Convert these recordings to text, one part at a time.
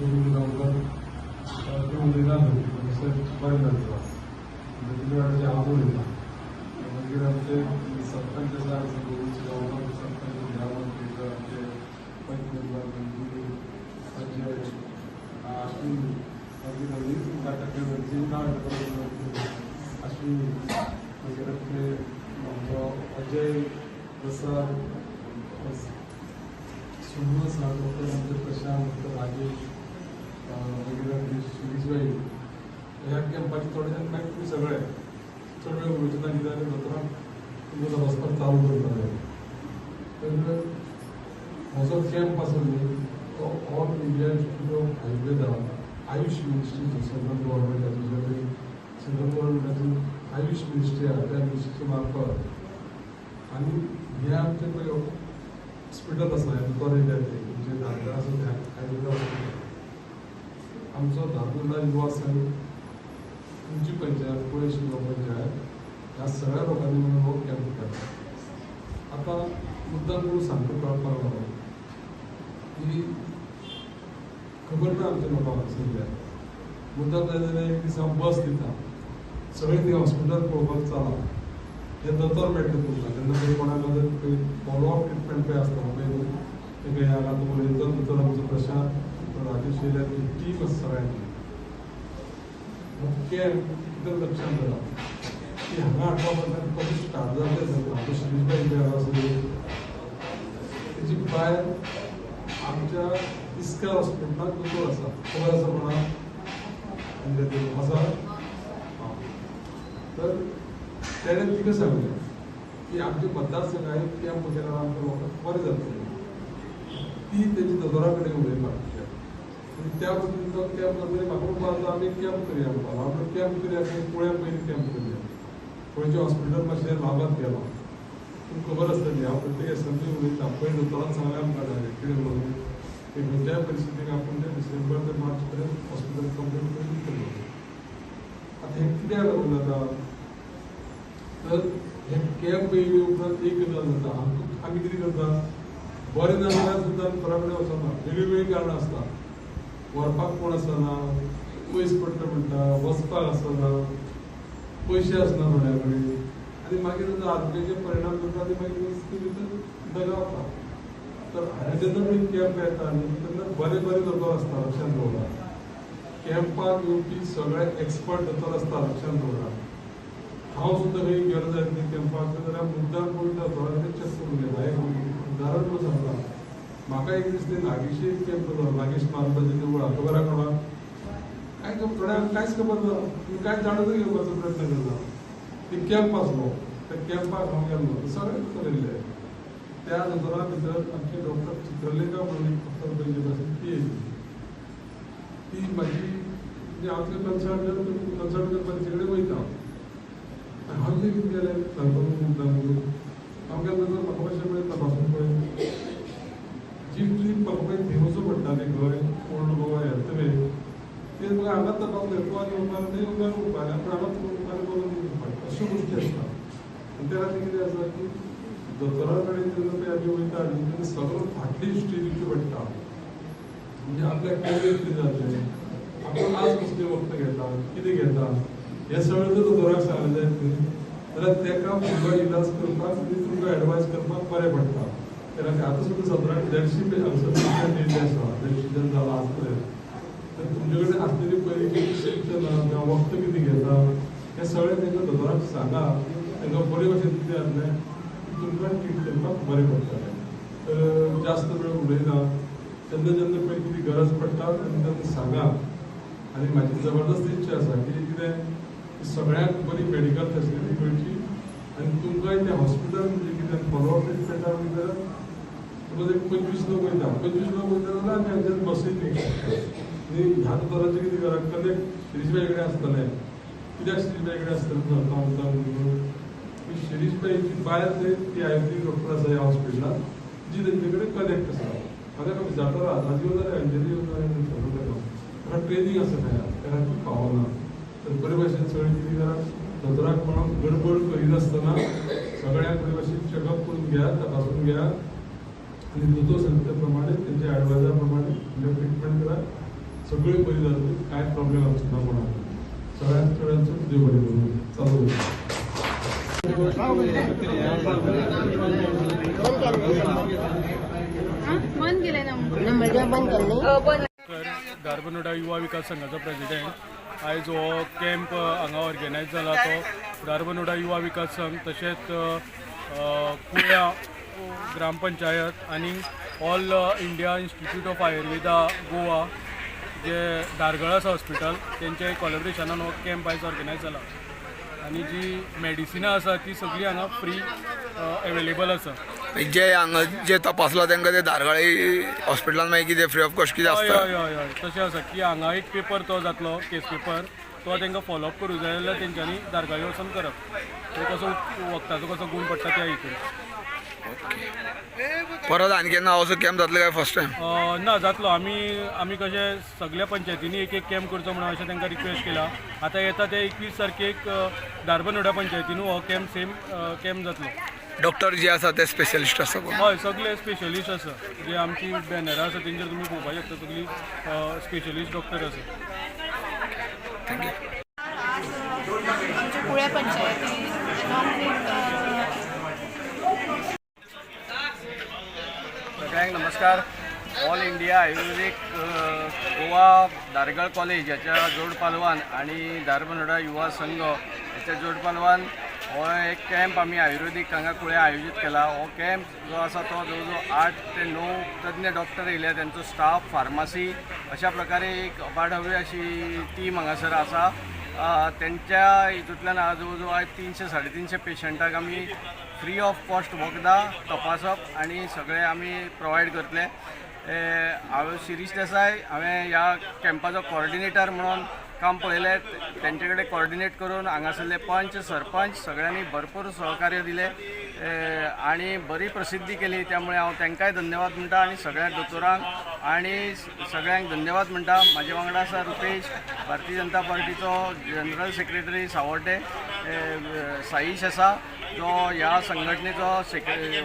सोडून गावकर ते उलयना बरें जाता तिच्या वाट्याचे आवड येता मागीर आमचे सरपंच आसा गांवकर सरपंच ग्रामपंचायत आमचे पंच अजय अश्विन मागीर नाटक अश्विन मागीर आपले अजय प्रसाद सुमन आसा डॉक्टर आमचे प्रशांत राजेश मागीर आपली शिरीषबाई ह्या कॅम्पाचे थोडेशे मॅक्ट्री सगळे चड वेळ उलयतना कितें जालें दोतोरांक तुमकां वचपाक चालू करताले तर हो जो कॅम्प आसा न्ही तो all India institute of Ayurveda Ayush ministry central गव्हर्मेंटाची सेंट्रल गव्हर्मेंटाची आयुष मिनिस्ट्री आहा त्या मिनिस्ट्री मार्फत आनी हे आमचे पळय हॉस्पिटल आसा बरें म्हणजे धारवाड आसा ते आयुर्वेदा हॉस्पिटल आमचो धारवाडला युवा संघ तुमची पंचायत पुणे शिल्लो पंचायत ह्या सगळ्या लोकांनी म्हणून हो कॅम्प केला आता मुद्दाम करून सांगतो कळपाक लागलो की खबर ना आमच्या लोकांक सद्या मुद्दाम जाय जाल्यार एक दीस हांव बस दिता सगळे ती हॉस्पिटल पळोवपाक चला हे दोतोर मेळटा तुमकां जेन्ना खंय कोणाक खंय फॉलो अप ट्रिटमेंट पळय आसता पळय ते खंय हांगा उलयता दोतोर आमचो प्रशांत राजेश येयल्यार ती टीम आसा सगळ्यांची कॅम्प कितें लक्षात दवरा की हांगा हाडपा बद्दल कशें स्टार्ट जालें तें सांगता आमचो शिरीषबाई जे आसा तेजी बायल आमच्या इस्कार हॉस्पिटलांत दोतोर आसा खबर आसा कोणाक आसा तर तेणें तिका सांगलें की आमच्या मतदारसंघात एक कॅम्प केल्यार आमकां लोकांक बरें जातलें ती तेजी दोतोरा कडेन उलयपाक त्या बद्दल तो कॅम्प जातले म्हाका म्हणपाक आमी कॅम्प करया म्हणपाक आपलो कॅम्प करया पुण्या पयलीं कॅम्प करया पुण्याचें हॉस्पिटल मातशें लागात गेलां तुमकां खबर आसतली हांव प्रत्येक एसएमसी उलयता पयलीं दोतोरान सांगलें आमकां डायरेक्ट कितें म्हणून की खंयच्याय परिस्थितीक आपूण ते डिसेंबर ते मार्च पर्यंत हॉस्पिटल कंप्लीट करून दितलो आतां हें कित्याक लागून जाता तर हे कॅम्प येयले उपरांत एक गजाल जाता आमी कितें करता बरें जाल्यार सुद्दां घरा कडेन वचना वेगळीवेगळी कारणां आसता व्हरपाक कोण आसना पयस पडटा म्हणटा वचपाक आसना पयशे आसना थोड्या कडेन आनी मागीर आरोग्याचे परिणाम जाता आनी मागीर भितर दगावता तर हांवें जेन्ना पळय कॅम्प येता न्ही तेन्ना बरे बरे दोतोर आसता लक्षांत दवरा कॅम्पाक येवपी सगळे एक्सपर्ट दोतोर आसता लक्षांत दवरा हांव सुद्दां खंय गेलो जायत न्ही कॅम्पाक जाल्यार मुद्दाम पळयता दोतोरांकडे चॅक करून घेता एक उदाहरण म्हणून सांगता म्हाका एक दीस ते नागेशी कॅम्प जालो नागेश मारुताची देवळा खबर आहा कोणाक कांय थोड्यांक कांयच खबर ना तुमी कांय जाणून घेवपाचो प्रयत्न करता ते कॅम्प आसलो त्या कॅम्पाक हांव गेल्लो सगळे दोतोर येयल्ले त्या दोतोरा भितर आमची डॉक्टर चित्रलेखा म्हणून एक डॉक्टर पयली आसा ती येयली ती म्हाजी म्हणजे हांव तिका कन्सल्ट करपाक तिचे कडेन वयता हांव लेगीत गेलें सांगपाक मुद्दाम करून हांव गेलो तर म्हाका मातशें पळय तपासून पळय जी ट्रीप म्हाका पळय थिंगूच पडटाली खंय ओल्ड गोवा हेल्थवे ते म्हाका हांगाच तपासलें तूं आनी उपार ते उपार उपाल्या पूण हांगाच उपार करून दिवपाक अश्यो गोश्टी आसता आनी त्या खातीर कितें आसा की दोतोरा कडेन जेन्ना पळय आमी वयता न्ही तेन्ना सगळो फाटली हिस्ट्री दिवची पडटा म्हणजे आपल्याक केन्ना कितें जातलें आपूण आज कसलें वखद घेता कितें घेता हे सगळें जर दोतोराक सांगलें जायत न्ही जाल्यार तेका फुडलो इलाज करपाक आनी तुमकां एडवायस करपाक बरें पडटा त्या खातीर आतां सुद्दां सदराक 150 हांगसर दिल्ले आसा 150 जाला आज पर्यंत तर तुमचे कडेन आसलेली पयलींची प्रिस्क्रिप्शनां किंवा वखद कितें घेता हें सगळें तेंका दोतोराक सांगा तेंका बरे भशेन कितें जातलें तुमकां ट्रीट करपाक बरें पडटलें तर जास्त वेळ उलयना जेन्ना जेन्ना पळय कितें गरज पडटा तेन्ना तेन्ना सांगा आनी म्हाजी जबरदस्त इच्छा आसा की कितें सगळ्यांक बरी मेडिकल फेसिलिटी मेळची आनी तुमकांय तें हॉस्पिटल म्हणजे कितें फॉलो अप ट्रिटमेंटाक भितर सपोज एक 25 लोक वयता 25 लोक वयता जाल्यार आमी हांगच्यान बसयत न्ही ह्या दोतोराचें कितें करा कनेक्ट शिरीषबाई कडेन आसतलें कित्याक शिरीषबाई कडेन आसतलें सांगता म्हणून शिरीषबाईची बायल ती आयुर्वेदीक डॉक्टर आसा ह्या हॉस्पिटलांत जी तेंचे कडेन कनेक्ट आसा म्हाका विचारता राजीव जाल्यार अंजली ताका ट्रेनींग आसा त्या खातीर पावना तर बरे भशेन सगळें कितें करा दोतोराक कोणाक गडबड करिनासतना सगळ्यांक बरे भशेन चॅकअप करून घेया तपासून घेया आनी दोतोर सांगता त्या प्रमाणे तेंच्या एडवायजा प्रमाणे ट्रिटमेंट करा सगळे बरी जातात, काय प्रॉब्लेम असतो ना म्हणा सगळ्यांचं देव बरे करून चालू धारबांदोडा युवा विकास संघाचा प्रेसिडेंट आयज हो कॅम्प हांगा ऑर्गनायज जाला तो धारबांदोडा युवा विकास संघ तशेंच कुळ्या ग्रामपंचायत आनी all India institute of Ayurveda Goa जे दारगळास हॉस्पिटल तेंच्या कोलॅबरेशनान हो कॅम्प आयज ऑर्गनायज जाला आनी जी मेडिसिनां आसा ती सगळीं हांगा फ्री अवेलेबल आसा. जे हांगा जे तपासला तांकां ते दारगाळी हॉस्पिटलान मागीर कितें फ्री ऑफ कॉस्ट कितें आसता? हय तशें आसा की हांगा एक पेपर तो जातलो केस पेपर तो तांकां फॉलोअप करूं जाय जाल्यार तेंच्यांनी दारगाळी वचून करप तो कसो वखदाचो कसो गुण पडटा त्या हितून. परत आनी केन्ना असो कॅम्प जातलो काय फर्स्ट टायम? ना जातलो आमी कशें सगळ्या पंचायतींनी एक कॅम्प करचो म्हणून अशें तांकां रिक्वेस्ट केला. आतां येता ते 21 तारखेक धारबांदोडा पंचायतीन हो कॅम्प सेम कॅम्प जातलो. डॉक्टर जे आसा ते स्पेशलिस्ट आसा? हय सगळे स्पेशलिस्ट आसा जे आमची बॅनरां आसा तेंचेर तुमी पळोवपाक शकता सगळीं स्पेशलिस्ट डॉक्टर आसा. थँक्यू. आमच्या कुळ्या पंचायती सगळ्यांक नमस्कार. ऑल इंडिया आयुर्वेदिक गोवा दारगळ कॉलेज याच्या जोड पालवान आणि धारबांदोडा युवा संघ याच्या जोड पालवान हो एक कॅम्प आम्ही आयुर्वेदिक हांगा कुळ्या आयोजित केला. हो कॅम्प जो आसा तो जवळ 8 ते 9 तज्ञ डॉक्टर येयले, त्यांचो स्टाफ, फार्मासी अशा प्रकारे एक अबाढव्य अशी टीम हांगासर आसा. त्यांच्या हितूंतल्यान जवळ आज 300-350 पेशंटाक आमी फ्री ऑफ कॉस्ट वखदां तपासप आणि सगळे आमी प्रोवायड करतले. हांवें शिरीश देसाय हांवें ह्या कॅम्पाचो कॉर्डिनेटर म्हणून काम पळयलें. तेंचे कडेन कॉर्डिनेट करून हांगासरले पंच सरपंच सगळ्यांनी भरपूर सहकार्य दिले आणि बरी प्रसिद्धी केली. त्यामुळे हांव तांकांय धन्यवाद म्हणटा आणि सगळ्या दोतोरांक आणि सगळ्यांक धन्यवाद म्हणटा. म्हाजे वांगडा आसा रुपेश, भारतीय जनता पार्टीचो जनरल सेक्रेटरी सावड्डे, साईश आसा जो ह्या संघटनेचो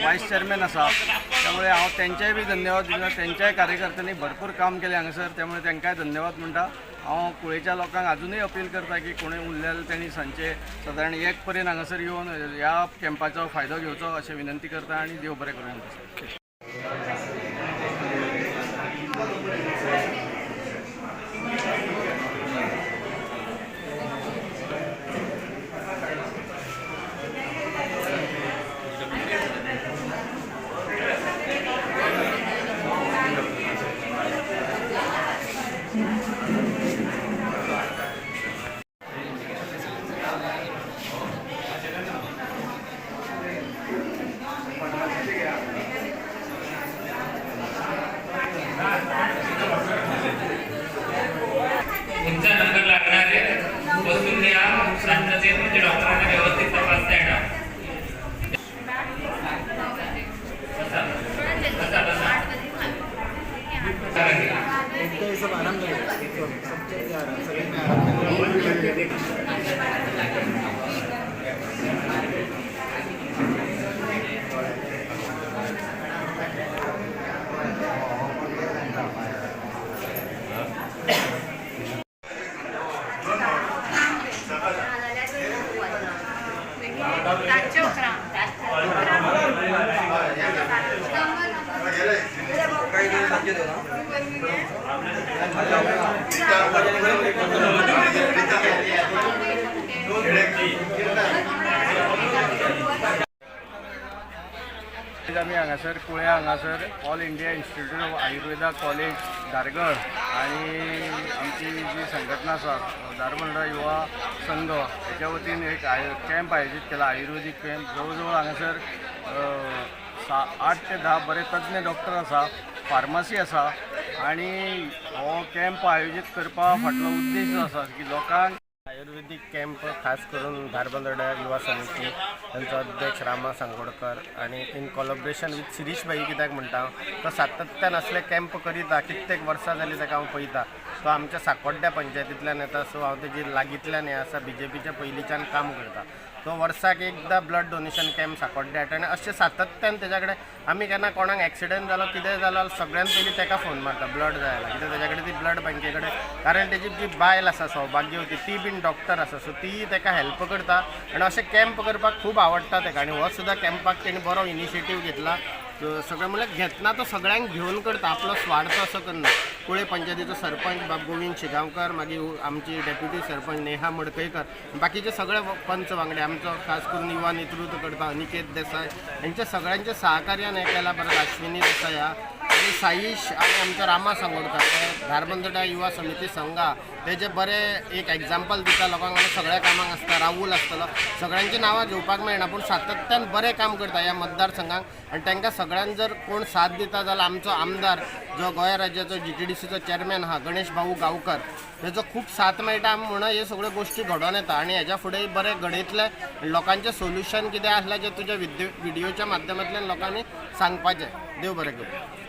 वायस चेअरमॅन आसा. त्यामुळे हांव तेंचेय बी धन्यवाद दिता. तेंच्याय कार्यकर्त्यांनी भरपूर काम केलें हांगासर, त्यामुळे तांकांय धन्यवाद म्हणटा. हांव कुळेच्या लोकांक अजूनय अपील करता की कोणी उरलेले त्यांनी सांचे सादारण 1 पर्यंत हांगासर येवन ह्या कॅम्पाचो फायदो घेवचो अशें विनंती करता आणि देव बरें करूं. तुमचा नंबर लागणार आहे, बसून द्या. शांततेत म्हणजे डॉक्टरांना व्यवस्थित तपासता येणार. आम्ही हांगासर कुळ्या हांगासर all India institute of Ayurveda college दारगळ आणि आमची जी संघटना आसा धारबांदोडा युवा संघ त्याच्या वतीन एक कॅम्प आयोजित केला, आयुर्वेदिक कॅम्प. जवळ हांगासर 8 ते 10 बरे तज्ञ डॉक्टर आसा, फार्मासी आसा आणि हो कॅम्प आयोजित करपा फाटलो उद्देश जो आसा की लोकांक आयुर्वेदिक कॅम्प खास करून धारबांदोडा युवा समिती त्यांचो अध्यक्ष रामा सांगोडकर आणि इन कोलॅबोरेशन विथ शिरीश भाई कित्याक म्हणटा तो सातत्यान असले कॅम्प करीता. कित्येक वर्सां जाली ताका हांव पळयता. तो आमच्या साकोड्ड्या पंचायतींतल्यान येता, सो हांव तेजी लागींतल्यान हें आसा BJPच्या पयलींच्यान काम करता तो वर्साक एकदां ब्लड डोनेशन कॅम्प सांकोड्ड्यात आनी अशें सातत्यान तेज्या कडेन आमी केन्ना कोणाक एक्सिडेंट जालो कितेंय जालो जाल्यार सगळ्यांत पयलीं ताका फोन मारता ब्लड जाय जाल्यार कित्याक तेज्या कडेन ती ब्लड बँके कडेन कारण तेजी जी बायल आसा सौभाग्यवती ती बीन डॉक्टर आसा सो ती ताका हेल्प करता आनी अशें कॅम्प करपाक खूब आवडटा ताका आनी हो सुद्दां कॅम्पाक तेणी बरो इनिशिएटीव घेतला सगळें म्हणल्यार घेतना तो सगळ्यांक घेवन करता आपलो स्वार्थ असो करना कुळे पंचायतीचो सरपंच बाब गोविंद शिगांवकर मागीर आमची डेप्युटी सरपंच नेहा मडकयकर बाकीचे सगळे पंच वांगडे आमचो खास करून युवा नेतृत्व करता अनिकेत देसाय हेंच्या सगळ्यांच्या सहकार्यान हें केला परत अश्विनी देसाय आणि साईश आणि आमचो रामा सांगोडकर ते धारबांदोड्या युवा समिती संघा तेजे बरे एक एग्जाम्पल दिता लोकांक आनी सगळ्या कामाक आसता राहुल आसतलो सगळ्यांची नांवां घेवपाक मेळना पूण सातत्यान बरें काम करता ह्या मतदारसंघाक आनी तांकां सगळ्यांक जर कोण साथ दिता जाल्यार आमचो आमदार जो गोंय राज्याचो GTDCचो चेअरमॅन आहा गणेश भाऊ गांवकर तेजो खूब साथ मेळटा म्हणून ह्यो सगळ्यो गोश्टी घडोवन येता आनी हेज्या फुडेंय बरें घडयतले लोकांचें सोल्युशन कितें आसलें जें तुज्या व्हिडिओच्या माध्यमांतल्यान लोकांनी सांगपाचें देव बरें करूं